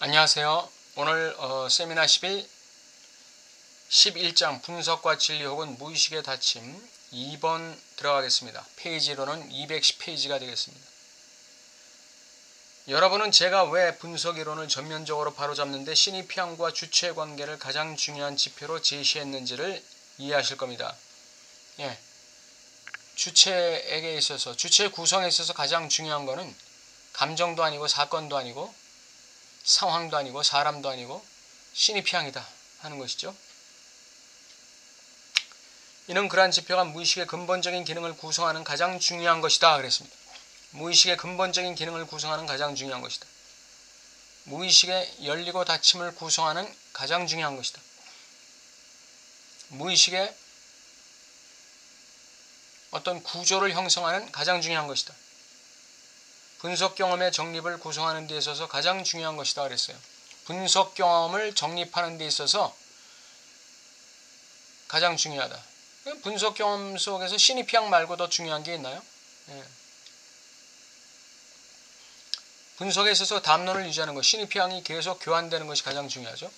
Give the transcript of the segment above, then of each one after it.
안녕하세요. 오늘 세미나 11장 분석과 진리 혹은 무의식의 닫힘 2번 들어가겠습니다. 페이지로는 210페이지가 되겠습니다. 여러분은 제가 왜 분석이론을 전면적으로 바로잡는데 신입형과 주체 관계를 가장 중요한 지표로 제시했는지를 이해하실 겁니다. 주체에게 있어서, 주체 구성에 있어서 가장 중요한 것은 감정도 아니고 사건도 아니고 상황도 아니고 사람도 아니고 신입형이다 하는 것이죠. 이는 그러한 지표가 무의식의 근본적인 기능을 구성하는 가장 중요한 것이다 그랬습니다. 무의식의 근본적인 기능을 구성하는 가장 중요한 것이다. 무의식의 열리고 닫힘을 구성하는 가장 중요한 것이다. 무의식의 어떤 구조를 형성하는 가장 중요한 것이다. 분석 경험의 정립을 구성하는 데 있어서 가장 중요한 것이다 그랬어요. 분석 경험을 정립하는 데 있어서 가장 중요하다. 분석 경험 속에서 신입형 말고 더 중요한 게 있나요? 분석에 있어서 담론을 유지하는 것, 신입형이 계속 교환되는 것이 가장 중요하죠.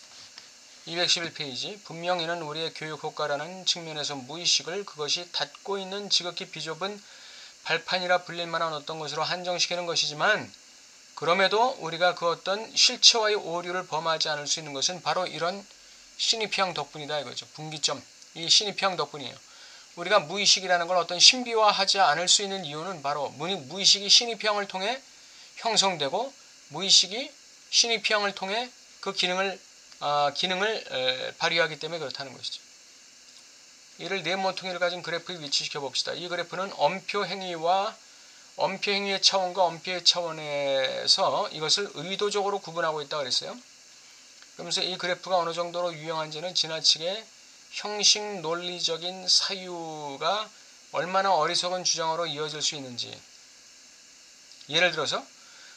211페이지, 분명 이는 우리의 교육 효과라는 측면에서 무의식을 그것이 닫고 있는 지극히 비좁은 발판이라 불릴 만한 어떤 것으로 한정시키는 것이지만, 그럼에도 우리가 그 어떤 실체와의 오류를 범하지 않을 수 있는 것은 바로 이런 신입형 덕분이다 이거죠. 분기점, 이 신입형 덕분이에요. 우리가 무의식이라는 걸 어떤 신비화하지 않을 수 있는 이유는 바로 무의식이 신입형을 통해 형성되고, 무의식이 신입형을 통해 그 기능을 발휘하기 때문에 그렇다는 것이죠. 이를 네 모퉁이를 가진 그래프에 위치시켜 봅시다. 이 그래프는 엄표 행위의 차원과 엄표의 차원에서 이것을 의도적으로 구분하고 있다고 그랬어요. 그러면서 이 그래프가 어느 정도로 유용한지는 지나치게 형식 논리적인 사유가 얼마나 어리석은 주장으로 이어질 수 있는지. 예를 들어서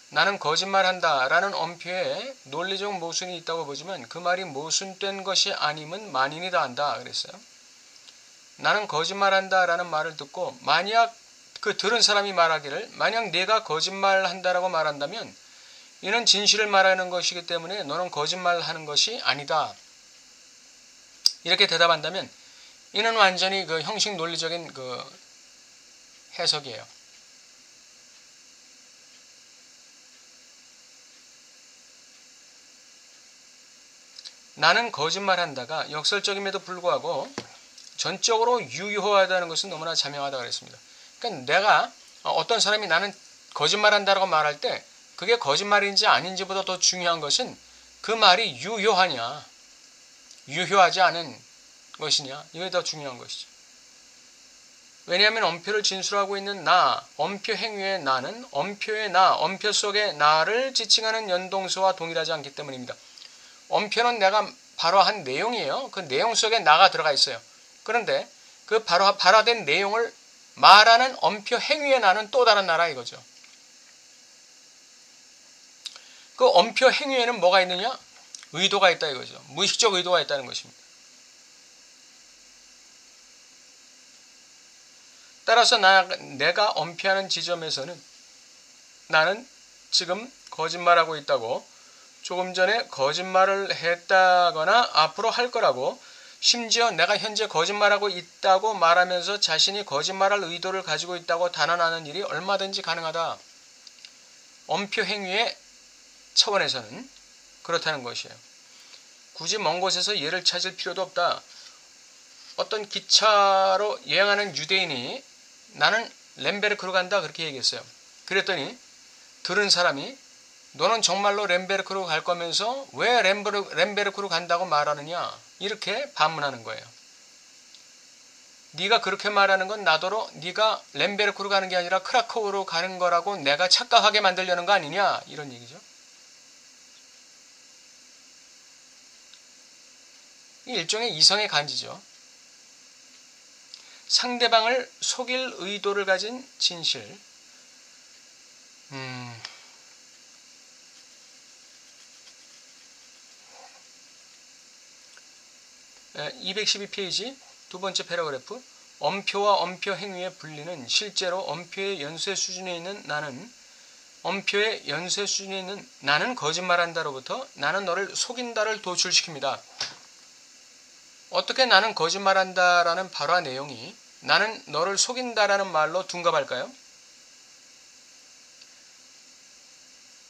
나는 거짓말한다 라는 엄표에 논리적 모순이 있다고 보지만 그 말이 모순된 것이 아님은 만인이 다 한다 그랬어요. 나는 거짓말한다 라는 말을 듣고 만약 그 들은 사람이 말하기를 만약 내가 거짓말한다라고 말한다면 이는 진실을 말하는 것이기 때문에 너는 거짓말하는 것이 아니다. 이렇게 대답한다면 이는 완전히 그 형식 논리적인 그 해석이에요. 나는 거짓말한다가 역설적임에도 불구하고 전적으로 유효하다는 것은 너무나 자명하다고 그랬습니다. 그러니까 내가 어떤 사람이 나는 거짓말한다라고 말할 때 그게 거짓말인지 아닌지보다 더 중요한 것은 그 말이 유효하냐, 유효하지 않은 것이냐, 이게 더 중요한 것이죠. 왜냐하면 엄표를 진술하고 있는 나, 엄표 행위의 나는 엄표의 나, 엄표 속의 나를 지칭하는 연동수와 동일하지 않기 때문입니다. 엄표는 내가 발화한 내용이에요. 그 내용 속에 나가 들어가 있어요. 그런데 그 발화된 내용을 말하는 엄표 행위의 나는 또 다른 나라 이거죠. 그 엄표 행위에는 뭐가 있느냐? 의도가 있다 이거죠. 무의식적 의도가 있다는 것입니다. 따라서 내가 엄표하는 지점에서는 나는 지금 거짓말하고 있다고, 조금 전에 거짓말을 했다거나 앞으로 할 거라고, 심지어 내가 현재 거짓말하고 있다고 말하면서 자신이 거짓말할 의도를 가지고 있다고 단언하는 일이 얼마든지 가능하다. 엄표 행위의 차원에서는 그렇다는 것이에요. 굳이 먼 곳에서 예를 찾을 필요도 없다. 어떤 기차로 여행하는 유대인이 나는 렘베르크로 간다 그렇게 얘기했어요. 그랬더니 들은 사람이 너는 정말로 렘베르크로 갈 거면서 왜 렘베르크로 간다고 말하느냐 이렇게 반문하는 거예요. 네가 그렇게 말하는 건 나더러 네가 렘베르크로 가는 게 아니라 크라코우로 가는 거라고 내가 착각하게 만들려는 거 아니냐 이런 얘기죠. 일종의 이성의 간지죠. 상대방을 속일 의도를 가진 진실. 212페이지 두 번째 패러그래프. 엄표와 엄표 행위의 분리는 실제로 엄표의 연쇄 수준에 있는 나는 엄표의 연쇄 수준에 있는 나는 거짓말한다로부터 나는 너를 속인다를 도출시킵니다. 어떻게 나는 거짓말한다라는 발화 내용이 나는 너를 속인다라는 말로 둔갑할까요?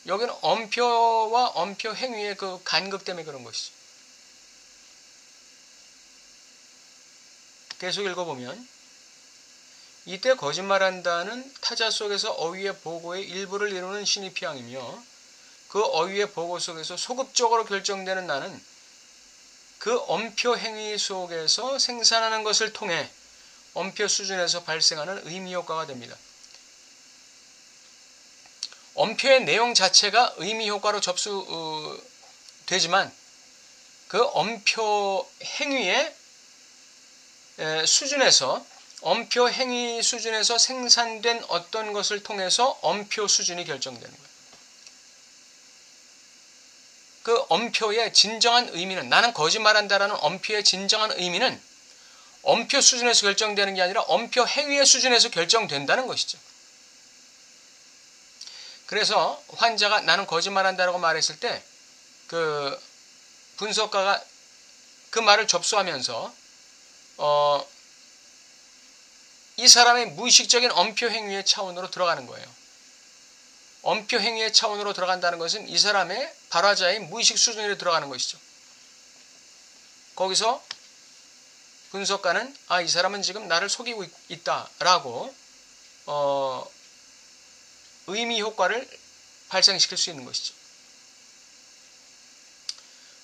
여기는 엄표와 엄표 행위의 그 간극 때문에 그런 것이죠. 계속 읽어보면 이때 거짓말한다는 타자 속에서 어휘의 보고의 일부를 이루는 신입형이며 그 어휘의 보고 속에서 소급적으로 결정되는 나는 그 엄표 행위 속에서 생산하는 것을 통해 엄표 수준에서 발생하는 의미 효과가 됩니다. 엄표의 내용 자체가 의미 효과로 접수되지만 그 엄표 행위의 수준에서 엄표 행위 수준에서 생산된 어떤 것을 통해서 엄표 수준이 결정되는 거예요. 그 엄표의 진정한 의미는 나는 거짓말한다라는 엄표의 진정한 의미는 엄표 수준에서 결정되는 게 아니라 엄표 행위의 수준에서 결정된다는 것이죠. 그래서 환자가 나는 거짓말한다라고 말했을 때 그 분석가가 그 말을 접수하면서 이 사람의 무의식적인 엄표 행위의 차원으로 들어가는 거예요. 엄표 행위의 차원으로 들어간다는 것은 이 사람의 발화자의 무의식 수준으로 들어가는 것이죠. 거기서 분석가는 이 사람은 지금 나를 속이고 있다라고 의미 효과를 발생시킬 수 있는 것이죠.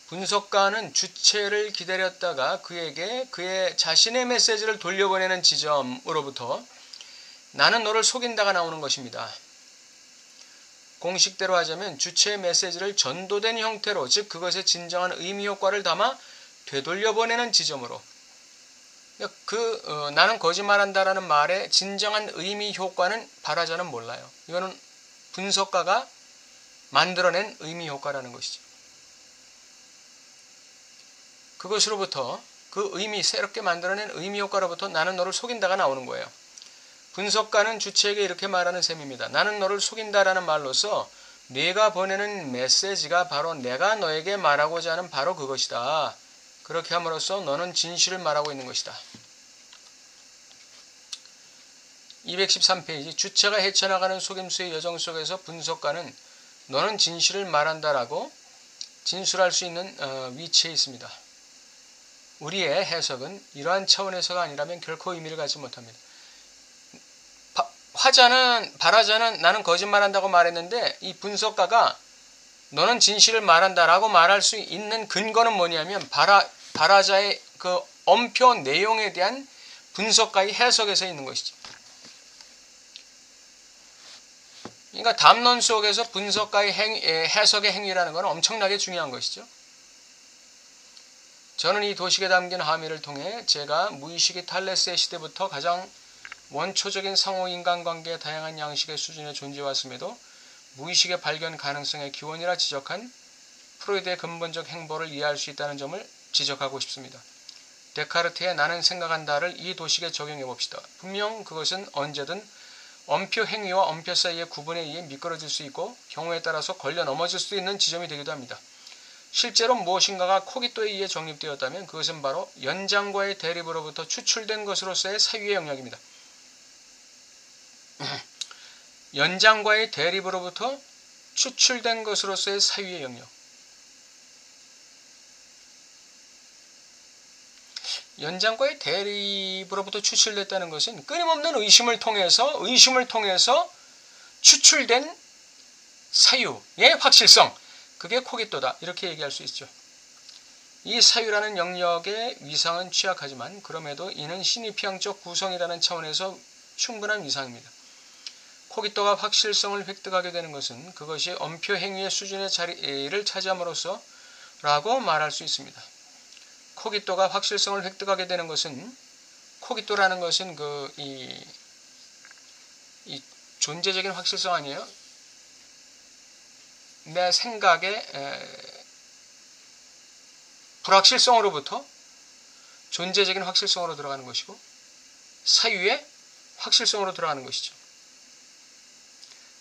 분석가는 주체를 기다렸다가 그에게 그의 자신의 메시지를 돌려보내는 지점으로부터 나는 너를 속인다가 나오는 것입니다. 공식대로 하자면 주체의 메시지를 전도된 형태로 즉 그것의 진정한 의미 효과를 담아 되돌려보내는 지점으로 나는 거짓말한다라는 말의 진정한 의미 효과는 발화자는 몰라요. 이거는 분석가가 만들어낸 의미 효과라는 것이죠. 그것으로부터 그 의미 새롭게 만들어낸 의미 효과로부터 나는 너를 속인다가 나오는 거예요. 분석가는 주체에게 이렇게 말하는 셈입니다. 나는 너를 속인다라는 말로서 네가 보내는 메시지가 바로 내가 너에게 말하고자 하는 바로 그것이다. 그렇게 함으로써 너는 진실을 말하고 있는 것이다. 213페이지 주체가 헤쳐나가는 속임수의 여정 속에서 분석가는 너는 진실을 말한다라고 진술할 수 있는 위치에 있습니다. 우리의 해석은 이러한 차원에서가 아니라면 결코 의미를 갖지 못합니다. 발화자는 나는 거짓말한다고 말했는데 이 분석가가 너는 진실을 말한다라고 말할 수 있는 근거는 뭐냐면 발화자의 그 엄표 내용에 대한 분석가의 해석에서 있는 것이죠. 그러니까 담론 속에서 분석가의 해석의 행위라는 것은 엄청나게 중요한 것이죠. 저는 이 도식에 담긴 함의를 통해 제가 무의식의 탈레스의 시대부터 가장 원초적인 상호 인간관계의 다양한 양식의 수준에 존재해왔음에도 무의식의 발견 가능성의 기원이라 지적한 프로이드의 근본적 행보를 이해할 수 있다는 점을 지적하고 싶습니다. 데카르트의 나는 생각한다를 이 도식에 적용해 봅시다. 분명 그것은 언제든 엄표 행위와 엄표 사이의 구분에 의해 미끄러질 수 있고 경우에 따라서 걸려 넘어질 수 있는 지점이 되기도 합니다. 실제로 무엇인가가 코기또에 의해 정립되었다면 그것은 바로 연장과의 대립으로부터 추출된 것으로서의 사유의 영역입니다. 연장과의 대립으로부터 추출된 것으로서의 사유의 영역. 연장과의 대립으로부터 추출됐다는 것은 끊임없는 의심을 통해서 추출된 사유의 확실성, 그게 코기또다 이렇게 얘기할 수 있죠. 이 사유라는 영역의 위상은 취약하지만 그럼에도 이는 신입형적 구성이라는 차원에서 충분한 위상입니다. 코기또가 확실성을 획득하게 되는 것은 그것이 엄표 행위의 수준의 자리를 차지함으로써 라고 말할 수 있습니다. 코기또가 확실성을 획득하게 되는 것은 코기또라는 것은 이 존재적인 확실성 아니에요? 내 생각의 불확실성으로부터 존재적인 확실성으로 들어가는 것이고 사유의 확실성으로 들어가는 것이죠.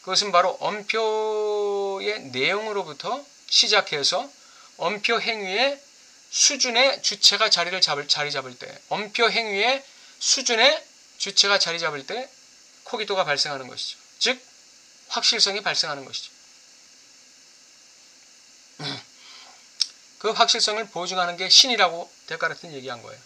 그것은 바로 엄표의 내용으로부터 시작해서 엄표 행위의 수준의 주체가 자리 잡을 때, 엄표 행위의 수준의 주체가 자리 잡을 때 코기도가 발생하는 것이죠. 즉 확실성이 발생하는 것이죠. 그 확실성을 보증하는 게 신이라고 데카르트는 얘기한 거예요.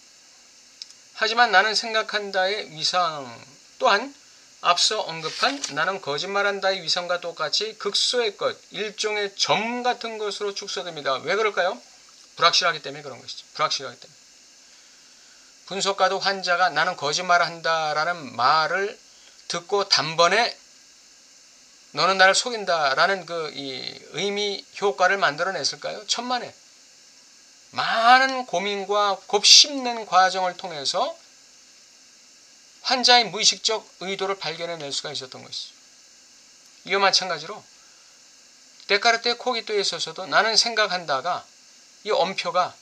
하지만 나는 생각한다의 위상 또한 앞서 언급한 나는 거짓말한다의 위상과 똑같이 극소의 것, 일종의 점 같은 것으로 축소됩니다. 왜 그럴까요? 불확실하기 때문에 그런 것이죠. 불확실하기 때문에. 분석가도 환자가 나는 거짓말한다라는 말을 듣고 단번에 너는 나를 속인다라는 이 의미 효과를 만들어냈을까요? 천만에. 많은 고민과 곱씹는 과정을 통해서 환자의 무의식적 의도를 발견해낼 수가 있었던 것이죠. 이와 마찬가지로 데카르트의 코기토에 있어서도 나는 생각한다가 이 엄표가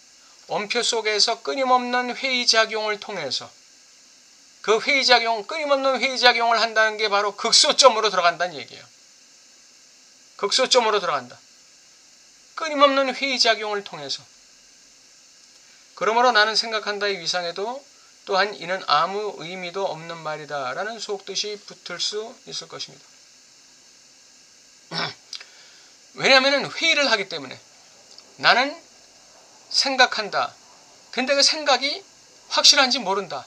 엄표 속에서 끊임없는 회의작용을 통해서 그 끊임없는 회의작용을 한다는 게 바로 극소점으로 들어간다는 얘기예요. 극소점으로 들어간다. 끊임없는 회의작용을 통해서. 그러므로 나는 생각한다의 위상에도 또한 이는 아무 의미도 없는 말이다 라는 속뜻이 붙을 수 있을 것입니다. 왜냐하면 회의를 하기 때문에 나는 생각한다. 근데 그 생각이 확실한지 모른다.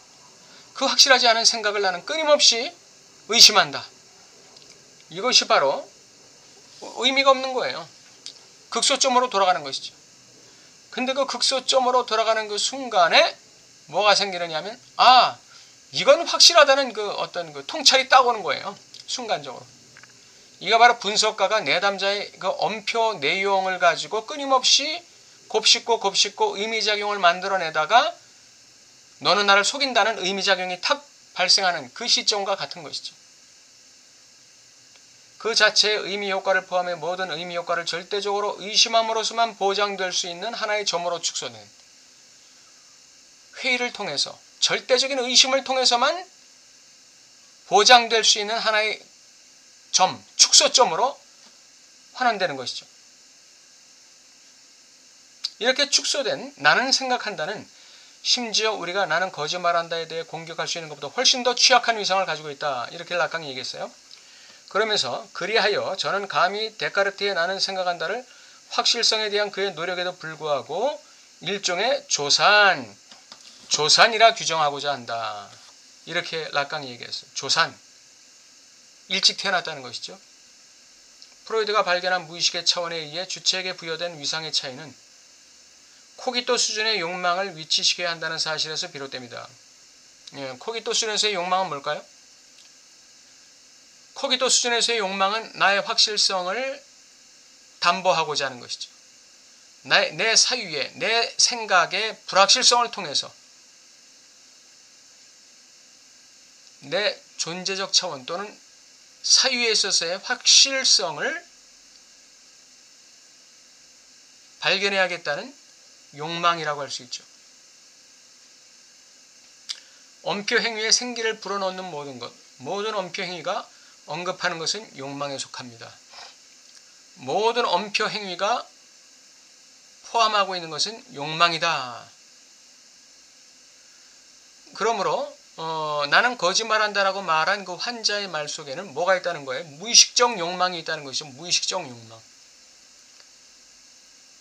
그 확실하지 않은 생각을 나는 끊임없이 의심한다. 이것이 바로 의미가 없는 거예요. 극소점으로 돌아가는 것이죠. 근데 그 극소점으로 돌아가는 그 순간에 뭐가 생기느냐면 이건 확실하다는 그 어떤 그 통찰이 딱 오는 거예요. 순간적으로. 이가 바로 분석가가 내담자의 그 엄표 내용을 가지고 끊임없이 곱씹고 의미작용을 만들어내다가 너는 나를 속인다는 의미작용이 탁 발생하는 그 시점과 같은 것이죠. 그 자체의 의미 효과를 포함해 모든 의미 효과를 절대적으로 의심함으로써만 보장될 수 있는 하나의 점으로 축소된 회의를 통해서 절대적인 의심을 통해서만 보장될 수 있는 하나의 점, 축소점으로 환원되는 것이죠. 이렇게 축소된 나는 생각한다는 심지어 우리가 나는 거짓말한다에 대해 공격할 수 있는 것보다 훨씬 더 취약한 위상을 가지고 있다. 이렇게 락강이 얘기했어요. 그러면서 그리하여 저는 감히 데카르트의 나는 생각한다를 확실성에 대한 그의 노력에도 불구하고 일종의 조산이라 규정하고자 한다. 이렇게 락강이 얘기했어요. 조산. 일찍 태어났다는 것이죠. 프로이드가 발견한 무의식의 차원에 의해 주체에게 부여된 위상의 차이는 코기토 수준의 욕망을 위치시켜야 한다는 사실에서 비롯됩니다. 코기토 수준에서의 욕망은 뭘까요? 코기토 수준에서의 욕망은 나의 확실성을 담보하고자 하는 것이죠. 내 사유에, 내 생각의 불확실성을 통해서 내 존재적 차원 또는 사유에 있어서의 확실성을 발견해야겠다는 욕망이라고 할 수 있죠. 엄표 행위에 생기를 불어넣는 모든 엄표 행위가 언급하는 것은 욕망에 속합니다. 모든 엄표 행위가 포함하고 있는 것은 욕망이다. 그러므로 나는 거짓말한다라고 말한 그 환자의 말 속에는 뭐가 있다는 거예요? 무의식적 욕망이 있다는 것이죠. 무의식적 욕망.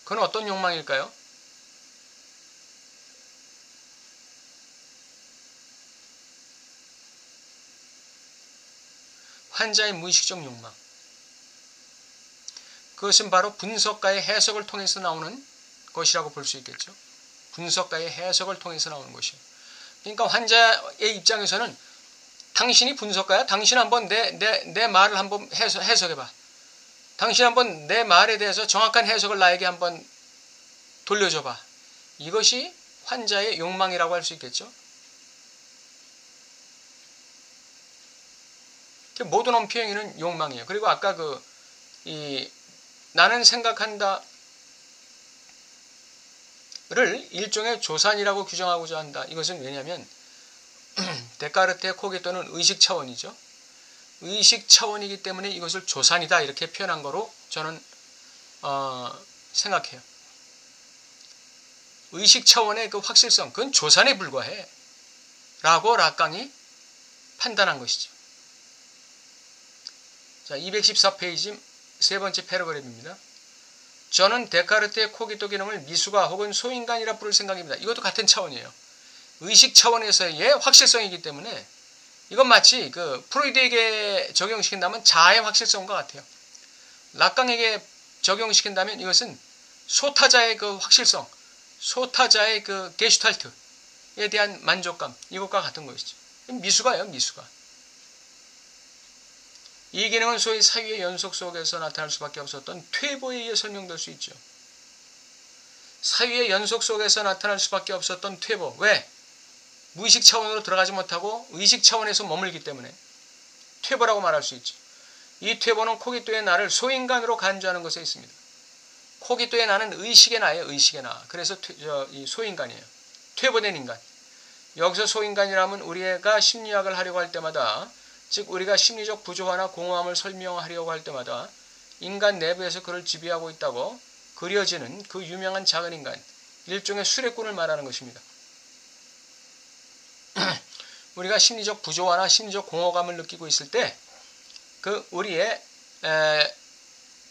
그건 어떤 욕망일까요? 환자의 무의식적 욕망. 그것은 바로 분석가의 해석을 통해서 나오는 것이라고 볼 수 있겠죠. 분석가의 해석을 통해서 나오는 것이에요. 그러니까 환자의 입장에서는 당신이 분석가야? 당신 한번 내 말을 한번 해석해봐. 당신 한번 내 말에 대해서 정확한 해석을 나에게 한번 돌려줘봐. 이것이 환자의 욕망이라고 할 수 있겠죠. 모든 엄표 행위는 욕망이에요. 그리고 아까 나는 생각한다를 일종의 조산이라고 규정하고자 한다. 이것은 왜냐하면 데카르트의 코기토는 의식 차원이죠. 의식 차원이기 때문에 이것을 조산이다 이렇게 표현한 거로 저는 생각해요. 의식 차원의 그 확실성, 그건 조산에 불과해 라고 락강이 판단한 것이죠. 자, 214페이지 세 번째 패러그래프입니다. 저는 데카르트의 코기토 기능을 미수가 혹은 소인간이라 부를 생각입니다. 이것도 같은 차원이에요. 의식 차원에서의 확실성이기 때문에 이건 마치 그 프로이드에게 적용시킨다면 자아의 확실성과 같아요. 락강에게 적용시킨다면 이것은 소타자의 그 확실성, 소타자의 그 게슈탈트에 대한 만족감, 이것과 같은 것이죠. 미수가예요, 미수가. 이 기능은 소위 사유의 연속 속에서 나타날 수밖에 없었던 퇴보에 의해 설명될 수 있죠. 사유의 연속 속에서 나타날 수밖에 없었던 퇴보. 왜? 무의식 차원으로 들어가지 못하고 의식 차원에서 머물기 때문에 퇴보라고 말할 수 있죠. 이 퇴보는 코기토의 나를 소인간으로 간주하는 것에 있습니다. 코기토의 나는 의식의 나예요. 의식의 나. 그래서 이 소인간이에요. 퇴보된 인간. 여기서 소인간이라면 우리가 심리학을 하려고 할 때마다, 즉 우리가 심리적 부조화나 공허함을 설명하려고 할 때마다 인간 내부에서 그를 지배하고 있다고 그려지는 그 유명한 작은 인간, 일종의 수레꾼을 말하는 것입니다. 우리가 심리적 부조화나 심리적 공허감을 느끼고 있을 때 그 우리의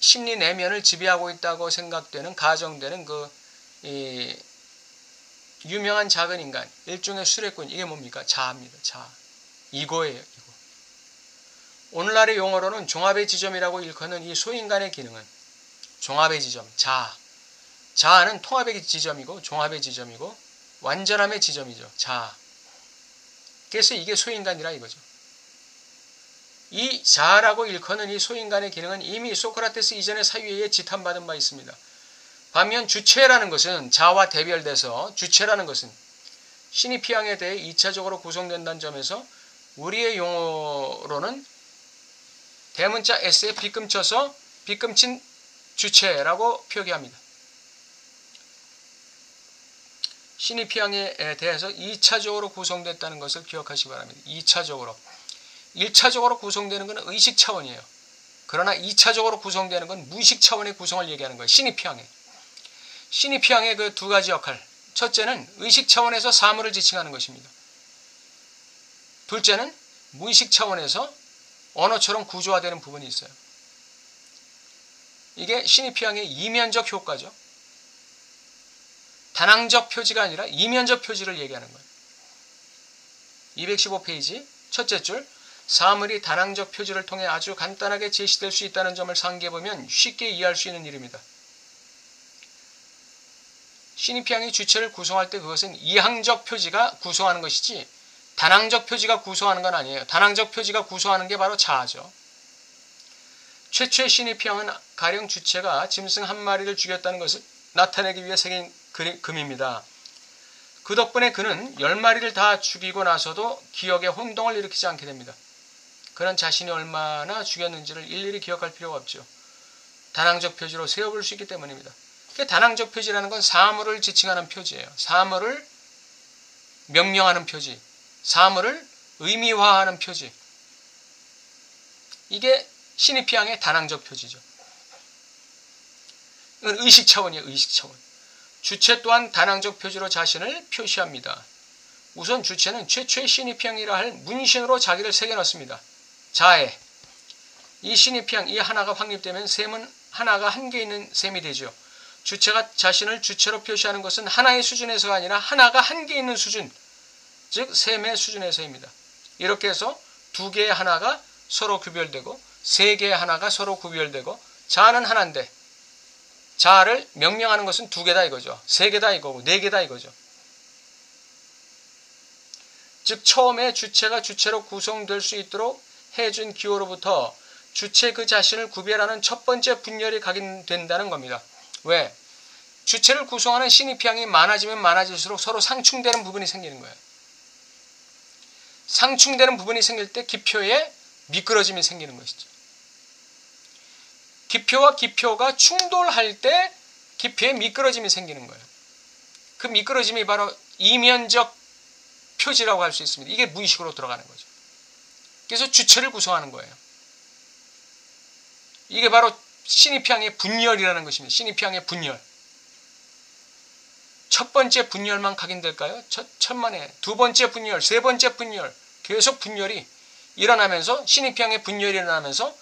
심리 내면을 지배하고 있다고 생각되는, 가정되는 그 유명한 작은 인간, 일종의 수레꾼, 이게 뭡니까? 자아입니다. 자아. 이거예요. 이거. 오늘날의 용어로는 종합의 지점이라고 일컫는 이 소인간의 기능은 종합의 지점, 자아. 자아는 통합의 지점이고 종합의 지점이고 완전함의 지점이죠. 자아. 그래서 이게 소인간이라 이거죠. 이 자아라고 일컫는 이 소인간의 기능은 이미 소크라테스 이전의 사유에 의해 지탄받은 바 있습니다. 반면 주체라는 것은 자아와 대별돼서, 주체라는 것은 시니피앙에 대해 2차적으로 구성된다는 점에서 우리의 용어로는 대문자 S에 빗금쳐서 빗금친 주체라고 표기합니다. 시니피앙에 대해서 2차적으로 구성됐다는 것을 기억하시기 바랍니다. 2차적으로. 1차적으로 구성되는 것은 의식 차원이에요. 그러나 2차적으로 구성되는 건 무의식 차원의 구성을 얘기하는 거예요. 시니피앙의. 시니피앙의 그 두 가지 역할. 첫째는 의식 차원에서 사물을 지칭하는 것입니다. 둘째는 무의식 차원에서 언어처럼 구조화되는 부분이 있어요. 이게 시니피앙의 이면적 효과죠. 단항적 표지가 아니라 이면적 표지를 얘기하는 거예요. 215페이지 첫째 줄, 사물이 단항적 표지를 통해 아주 간단하게 제시될 수 있다는 점을 상기해보면 쉽게 이해할 수 있는 일입니다. 시니피앙이 주체를 구성할 때 그것은 이항적 표지가 구성하는 것이지 단항적 표지가 구성하는 건 아니에요. 단항적 표지가 구성하는 게 바로 자아죠. 최초의 시니피앙은 가령 주체가 짐승 한 마리를 죽였다는 것을 나타내기 위해 새긴 금입니다. 그 덕분에 그는 10마리를 다 죽이고 나서도 기억에 혼동을 일으키지 않게 됩니다. 그는 자신이 얼마나 죽였는지를 일일이 기억할 필요가 없죠. 단항적 표지로 세워볼 수 있기 때문입니다. 단항적 표지라는 건 사물을 지칭하는 표지예요. 사물을 명명하는 표지, 사물을 의미화하는 표지. 이게 시니피앙의 단항적 표지죠. 이건 의식 차원이에요. 의식 차원. 주체 또한 단항적 표지로 자신을 표시합니다. 우선 주체는 최초의 시니피앙이라 할 문신으로 자기를 새겨넣습니다. 자에. 이 시니피앙, 이 하나가 확립되면 셈은 하나가 한개 있는 셈이 되죠. 주체가 자신을 주체로 표시하는 것은 하나의 수준에서가 아니라 하나가 한개 있는 수준, 즉 셈의 수준에서입니다. 이렇게 해서 두 개의 하나가 서로 구별되고 세 개의 하나가 서로 구별되고 자아는 하나인데 자아를 명명하는 것은 두 개다 이거죠. 세 개다 이거고 네 개다 이거죠. 즉 처음에 주체가 주체로 구성될 수 있도록 해준 기호로부터 주체 그 자신을 구별하는 첫 번째 분열이 각인된다는 겁니다. 왜? 주체를 구성하는 시니피앙이 많아지면 많아질수록 서로 상충되는 부분이 생기는 거예요. 상충되는 부분이 생길 때 기표에 미끄러짐이 생기는 것이죠. 기표와 기표가 충돌할 때 기표에 미끄러짐이 생기는 거예요. 그 미끄러짐이 바로 이면적 표지라고 할 수 있습니다. 이게 무의식으로 들어가는 거죠. 그래서 주체를 구성하는 거예요. 이게 바로 신입향의 분열이라는 것입니다. 신입향의 분열. 첫 번째 분열만 각인될까요? 천만에. 두 번째 분열, 세 번째 분열, 계속 분열이 일어나면서 신입향의 분열이 일어나면서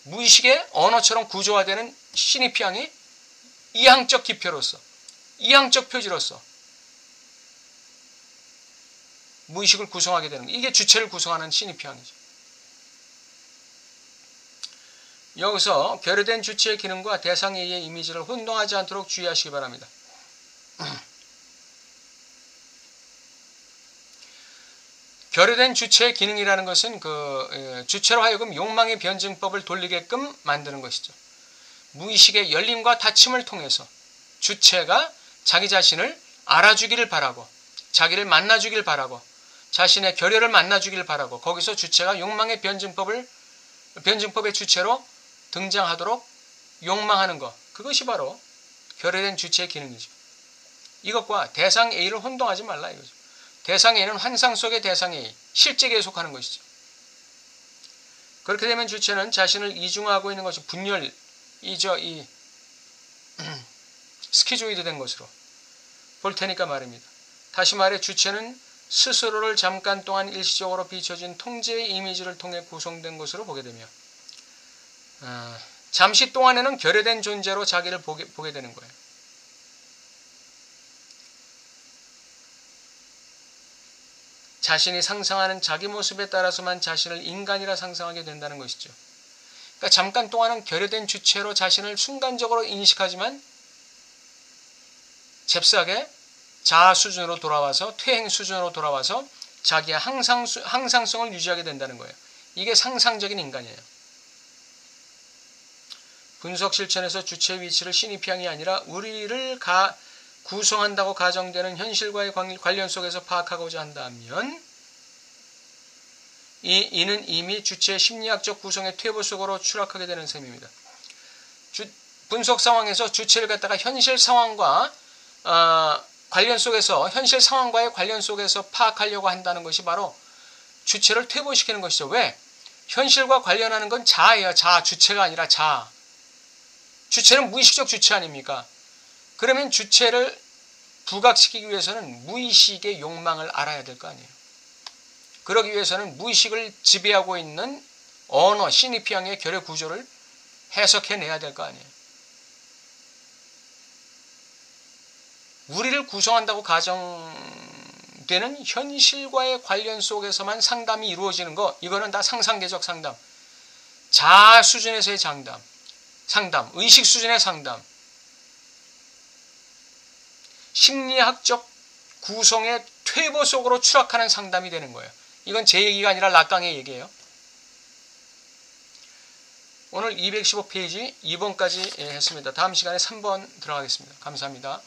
무의식의 언어처럼 구조화되는 신입향이 이항적 기표로서, 이항적 표지로서 무의식을 구성하게 되는 거예요. 이게 주체를 구성하는 신입향이죠. 여기서 결여된 주체의 기능과 대상에 의해 이미지를 혼동하지 않도록 주의하시기 바랍니다. 결여된 주체의 기능이라는 것은 주체로 하여금 욕망의 변증법을 돌리게끔 만드는 것이죠. 무의식의 열림과 닫힘을 통해서 주체가 자기 자신을 알아주기를 바라고, 자기를 만나주길 바라고, 자신의 결여를 만나주길 바라고, 거기서 주체가 욕망의 변증법의 주체로 등장하도록 욕망하는 것, 그것이 바로 결여된 주체의 기능이죠. 이것과 대상 A를 혼동하지 말라 이거죠. 대상 A는 환상 속의 대상 A, 실제계에 속하는 것이죠. 그렇게 되면 주체는 자신을 이중화하고 있는 것이 분열이죠. 이 스키조이드 된 것으로 볼 테니까 말입니다. 다시 말해 주체는 스스로를 잠깐 동안 일시적으로 비춰진 통제의 이미지를 통해 구성된 것으로 보게 되며 잠시 동안에는 결여된 존재로 자기를 보게 되는 거예요. 자신이 상상하는 자기 모습에 따라서만 자신을 인간이라 상상하게 된다는 것이죠. 그러니까 잠깐 동안은 결여된 주체로 자신을 순간적으로 인식하지만 잽싸게 자아 수준으로 돌아와서 퇴행 수준으로 돌아와서 자기의 항상성을 유지하게 된다는 거예요. 이게 상상적인 인간이에요. 분석 실천에서 주체의 위치를 신입향이 아니라 우리를 구성한다고 가정되는 현실과의 관련 속에서 파악하고자 한다면 이는 이미 주체의 심리학적 구성의 퇴보 속으로 추락하게 되는 셈입니다. 분석 상황에서 주체를 갖다가 현실 상황과 현실 상황과의 관련 속에서 파악하려고 한다는 것이 바로 주체를 퇴보시키는 것이죠. 왜? 현실과 관련하는 건 자아예요. 자아, 주체가 아니라 자아. 주체는 무의식적 주체 아닙니까? 그러면 주체를 부각시키기 위해서는 무의식의 욕망을 알아야 될 거 아니에요. 그러기 위해서는 무의식을 지배하고 있는 언어, 신입향의 결여 구조를 해석해내야 될 거 아니에요. 우리를 구성한다고 가정되는 현실과의 관련 속에서만 상담이 이루어지는 거, 이거는 다 상상계적 상담, 자아 수준에서의 상담, 의식 수준의 상담, 심리학적 구성의 퇴보 속으로 추락하는 상담이 되는 거예요. 이건 제 얘기가 아니라 락강의 얘기예요. 오늘 215페이지 2번까지 했습니다. 다음 시간에 3번 들어가겠습니다. 감사합니다.